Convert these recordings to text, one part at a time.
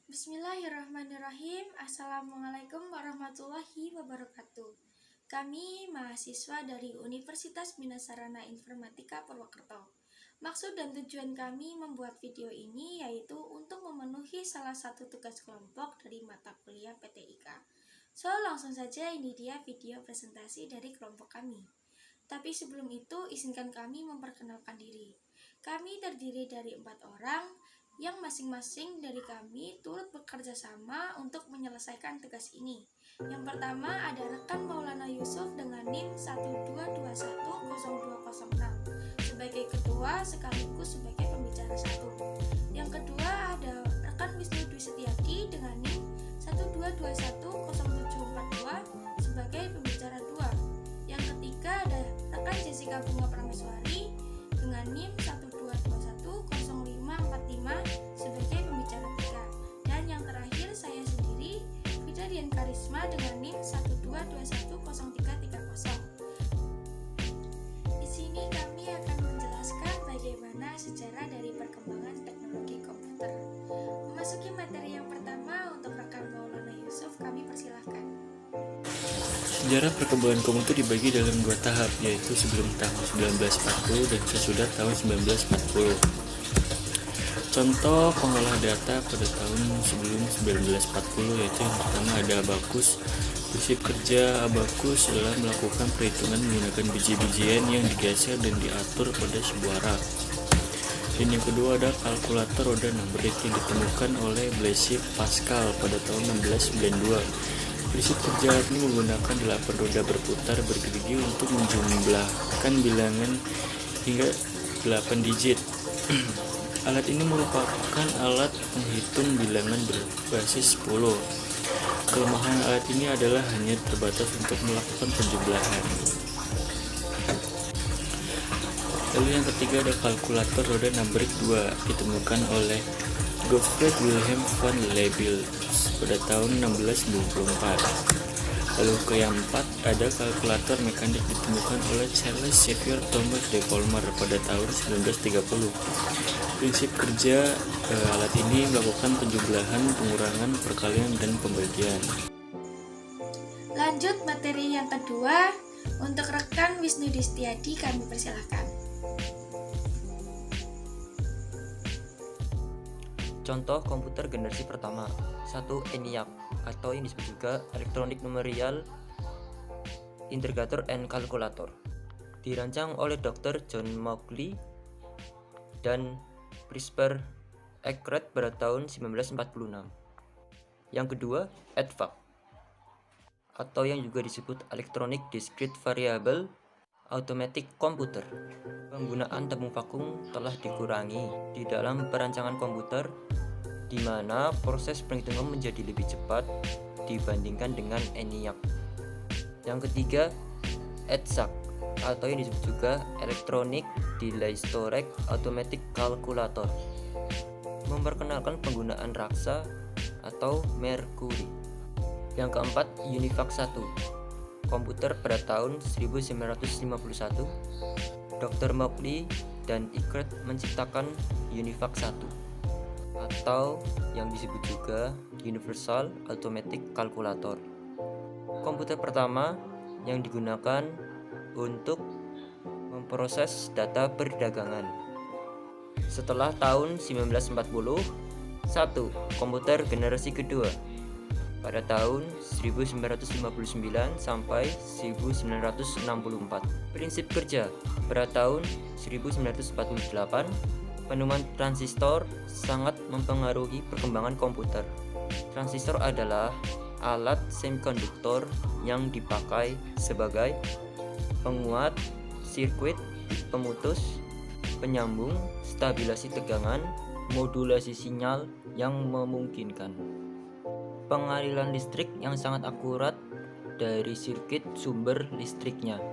Bismillahirrahmanirrahim. Assalamualaikum warahmatullahi wabarakatuh. Kami mahasiswa dari Universitas Bina Sarana Informatika Purwokerto. Maksud dan tujuan kami membuat video ini yaitu untuk memenuhi salah satu tugas kelompok dari mata kuliah PTIK. So, langsung saja ini dia video presentasi dari kelompok kami. Tapi sebelum itu, izinkan kami memperkenalkan diri. Kami terdiri dari 4 orang, yang masing-masing dari kami turut bekerja sama untuk menyelesaikan tugas ini. Yang pertama ada rekan Maulana Yusuf dengan NIM 122102006 sebagai ketua sekaligus sebagai pembicara 1. Yang kedua ada rekan Wisnu Dwi Setiadi dengan NIM 122100742 sebagai pembicara 2. Yang ketiga ada rekan Jessica Bunga Prameswari dengan NIM 122100545 sebagai pembicara 3. Dan yang terakhir saya sendiri, Fida Dian Karisma dengan NIM 122103330. Di sini kami akan menjelaskan bagaimana sejarah dari perkembangan teknologi komputer. Memasuki materi yang pertama untuk rekan Maulana Yusuf, kami persilahkan. Sejarah perkembangan komputer dibagi dalam 2 tahap, yaitu sebelum tahun 1940 dan sesudah tahun 1940. Contoh pengolah data pada tahun sebelum 1940 yaitu yang pertama ada abacus. Prinsip kerja abacus adalah melakukan perhitungan menggunakan biji-bijian yang digeser dan diatur pada sebuah rak. Dan yang kedua ada kalkulator roda numerik yang ditemukan oleh Blaise Pascal pada tahun 1692. Prinsip kerja ini menggunakan 8 roda berputar bergerigi untuk menjumlahkan bilangan hingga 8 digit. Alat ini merupakan alat penghitung bilangan berbasis 10. Kelemahan alat ini adalah hanya terbatas untuk melakukan penjumlahan. Lalu yang ketiga ada kalkulator roda numerik 2 ditemukan oleh Gottfried Wilhelm von Leibniz pada tahun 1624. Lalu ke yang 4 ada kalkulator mekanik ditemukan oleh Charles Xavier Thomas de Colmar pada tahun 1930. Prinsip kerja alat ini melakukan penjumlahan, pengurangan, perkalian, dan pembagian. Lanjut materi yang kedua, untuk rekan Wisnu Dwi Setiadi kami persilahkan. Contoh komputer generasi pertama. 1. ENIAC atau yang disebut juga Electronic Numerical Integrator and Calculator. Dirancang oleh Dr. John Mauchly dan Prisper Eckert pada tahun 1946. Yang kedua, EDVAC atau yang juga disebut Electronic Discrete Variable Automatic Computer. Penggunaan tabung vakum telah dikurangi di dalam perancangan komputer, di mana proses penghitungan menjadi lebih cepat dibandingkan dengan ENIAC. Yang ketiga, EDSAC atau yang disebut juga Electronic Delay Storage Automatic Calculator, memperkenalkan penggunaan raksa atau Mercury. Yang keempat, UNIVAC 1, komputer pada tahun 1951. Dr. Mauchly dan Eckert menciptakan UNIVAC 1 atau yang disebut juga Universal Automatic Calculator, komputer pertama yang digunakan untuk memproses data perdagangan. Setelah tahun 1940, 1. Komputer generasi kedua pada tahun 1959 sampai 1964. Prinsip kerja pada tahun 1948, penemuan transistor sangat mempengaruhi perkembangan komputer. Transistor adalah alat semikonduktor yang dipakai sebagai penguat, sirkuit, pemutus, penyambung, stabilisasi tegangan, modulasi sinyal yang memungkinkan pengaliran listrik yang sangat akurat dari sirkuit sumber listriknya.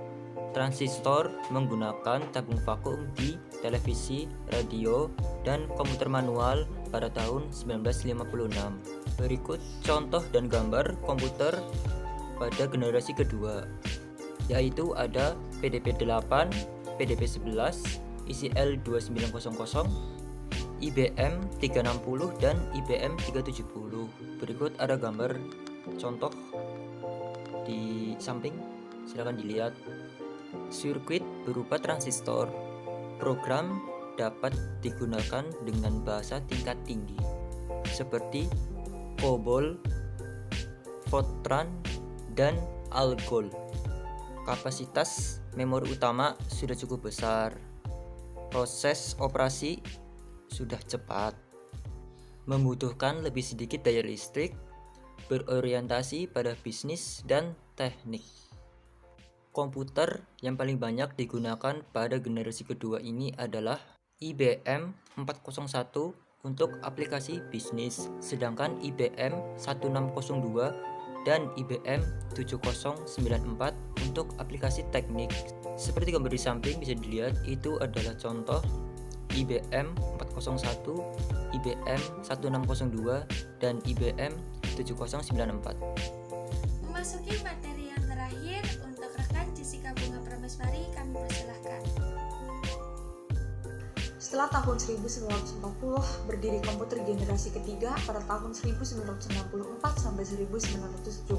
Transistor menggunakan tabung vakum di televisi, radio, dan komputer manual pada tahun 1956. Berikut contoh dan gambar komputer pada generasi kedua, yaitu ada PDP-8, PDP-11, ICL 2900, IBM 360 dan IBM 370. Berikut ada gambar contoh di samping, silakan dilihat. Sirkuit berupa transistor. Program dapat digunakan dengan bahasa tingkat tinggi seperti COBOL, Fortran, dan ALGOL. Kapasitas memori utama sudah cukup besar. Proses operasi sudah cepat. Membutuhkan lebih sedikit daya listrik, berorientasi pada bisnis dan teknik. Komputer yang paling banyak digunakan pada generasi kedua ini adalah IBM 401 untuk aplikasi bisnis, sedangkan IBM 1602 dan IBM 7094 untuk aplikasi teknik. Seperti gambar di samping bisa dilihat, itu adalah contoh IBM 401, IBM 1602, dan IBM 7094. Memasuki materi yang terakhir, untuk rekan Jessica Bunga Prameswari kami persilahkan. Setelah tahun 1940, berdiri komputer generasi ketiga pada tahun 1964 sampai 1970.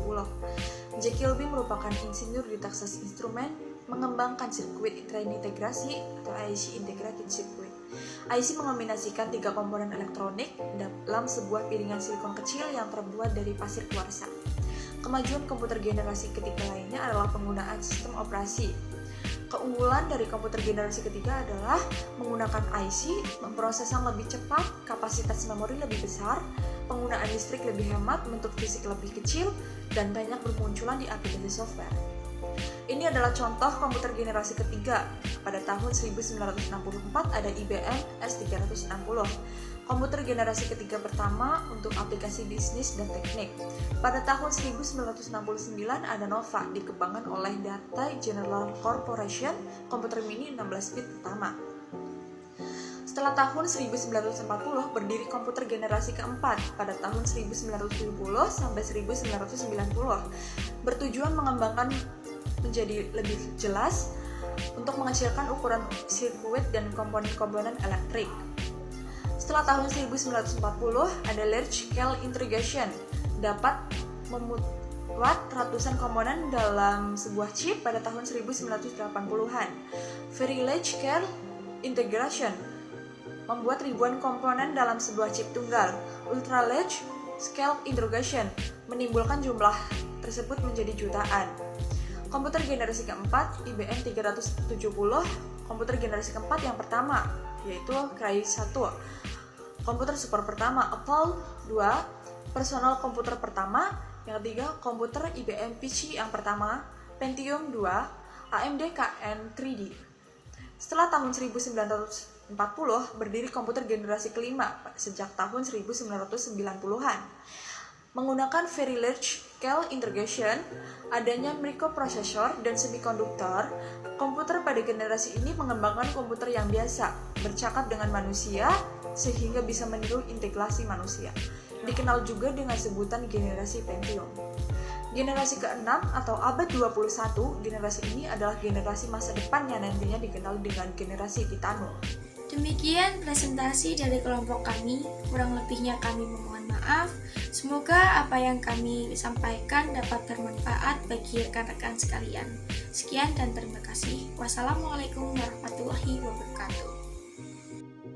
Jack Kilby merupakan insinyur di Texas Instruments, mengembangkan sirkuit terintegrasi atau IC Integrated Circuit. IC mengombinasikan 3 komponen elektronik dalam sebuah piringan silikon kecil yang terbuat dari pasir kuarsa. Kemajuan komputer generasi ketiga lainnya adalah penggunaan sistem operasi. Keunggulan dari komputer generasi ketiga adalah menggunakan IC, memprosesan lebih cepat, kapasitas memori lebih besar, penggunaan listrik lebih hemat, bentuk fisik lebih kecil, dan banyak bermunculan di aplikasi software. Ini adalah contoh komputer generasi ketiga. Pada tahun 1964 ada IBM S360. Komputer generasi ketiga pertama untuk aplikasi bisnis dan teknik. Pada tahun 1969 ada Nova, dikembangkan oleh Data General Corporation, komputer mini 16 bit pertama. Setelah tahun 1940 berdiri komputer generasi keempat pada tahun 1970 sampai 1990, bertujuan mengembangkan menjadi lebih jelas untuk mengecilkan ukuran sirkuit dan komponen-komponen elektrik. Setelah tahun 1940 ada large scale integration, dapat membuat ratusan komponen dalam sebuah chip pada tahun 1980-an. Very large scale integration membuat ribuan komponen dalam sebuah chip tunggal. Ultra large scale integration menimbulkan jumlah tersebut menjadi jutaan. Komputer generasi keempat IBM 370, komputer generasi keempat yang pertama yaitu Cray 1, komputer super pertama Apple 2, personal komputer pertama, yang ketiga komputer IBM PC yang pertama, Pentium 2, AMD KN 3D. Setelah tahun 1940 berdiri komputer generasi kelima sejak tahun 1990-an. Menggunakan very large scale integration, adanya microprosesor dan semikonduktor, komputer pada generasi ini mengembangkan komputer yang biasa, bercakap dengan manusia, sehingga bisa meniru integrasi manusia. Dikenal juga dengan sebutan generasi Pentium. Generasi ke-6 atau abad 21, generasi ini adalah generasi masa depan yang nantinya dikenal dengan generasi Titano. Demikian presentasi dari kelompok kami, kurang lebihnya kami memohon maaf. Semoga apa yang kami sampaikan dapat bermanfaat bagi rekan-rekan sekalian. Sekian dan terima kasih. Wassalamualaikum warahmatullahi wabarakatuh.